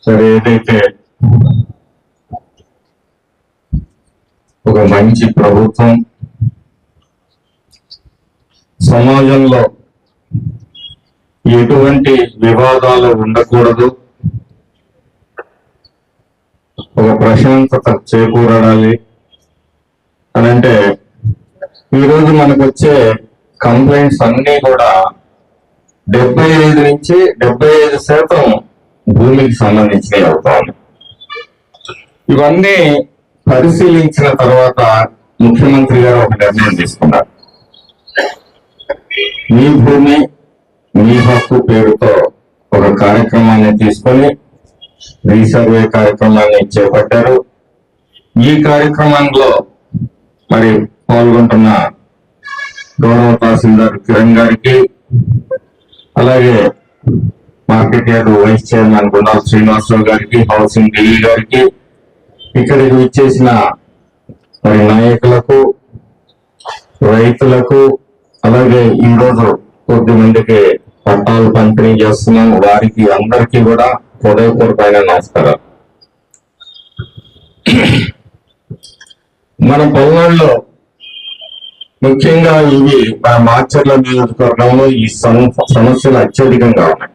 సరే, ఏదైతే ఒక మంచి ప్రభుత్వం సమాజంలో ఎటువంటి వివాదాలు ఉండకూడదు, ఒక ప్రశాంతత చేకూరాలి అని అంటే ఈరోజు మనకు వచ్చే కంప్లైంట్స్ అన్నీ కూడా 75 నుంచి 75% భూమికి సంబంధించినవి అవుతాయి. ఇవన్నీ పరిశీలించిన తర్వాత ముఖ్యమంత్రి గారు ఒక నిర్ణయం తీసుకున్నారు. మీ భూమి మీ హక్కు పేరుతో ఒక కార్యక్రమాన్ని తీసుకొని రీసర్వే కార్యక్రమాన్ని చేపట్టారు. ఈ కార్యక్రమంలో మరి పాల్గొంటున్న గౌరవ తహసీల్దార్ కిరణ్ గారికి, అలాగే market yard vice chairman Gundala Srinivasarao గారికి, హౌసింగ్ డిఈ గారికి, ఇక్కడికి వచ్చేసిన మరి నాయకులకు, రైతులకు, అలాగే ఈరోజు కొద్దిమందికి పట్టాలు పంపిణీ చేస్తున్నాం, వారికి అందరికీ కూడా హృదయపూర్వకమైన నమస్కారాలు. మన పల్నాడులో ముఖ్యంగా ఇవి మన మాచర్ల నియోజకవర్గంలో ఈ సమస్యలు అత్యధికంగా ఉన్నాయి.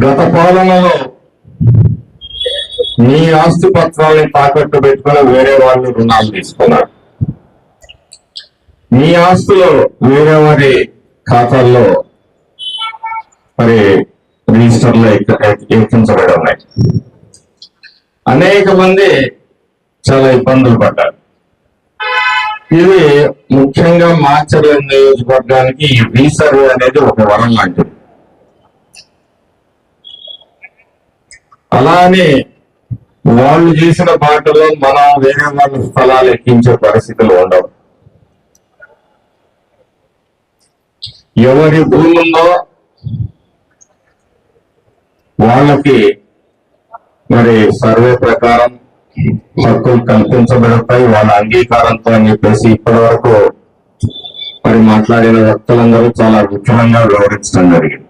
గత పాలనలో మీ ఆస్తి పత్రాలని తాకట్టు పెట్టుకుని వేరే వాళ్ళు రుణాలు తీసుకున్నారు. మీ ఆస్తులు వేరే వారి ఖాతాల్లో మరి రిజిస్టర్లో ఎక్కించబడి ఉన్నాయి. అనేక మంది చాలా ఇబ్బందులు పడ్డారు. ఇది ముఖ్యంగా మాచర్ల నియోజకవర్గానికి ఈ రీసర్వే అనేది ఒక వరం లాంటిది. అలానే వాళ్ళు చేసిన బాటలో మనం వేరే వాళ్ళ స్థలాలు ఎక్కించే పరిస్థితులు ఉండవు. ఎవరి భూమి ఉందో వాళ్ళకి మరి సర్వే ప్రకారం హక్కులు కల్పించబడతాయి వాళ్ళ అంగీకారంతో అని చెప్పేసి ఇప్పటి వరకు మరి మాట్లాడిన వ్యక్తులందరూ చాలా విపులంగా వివరించడం జరిగింది.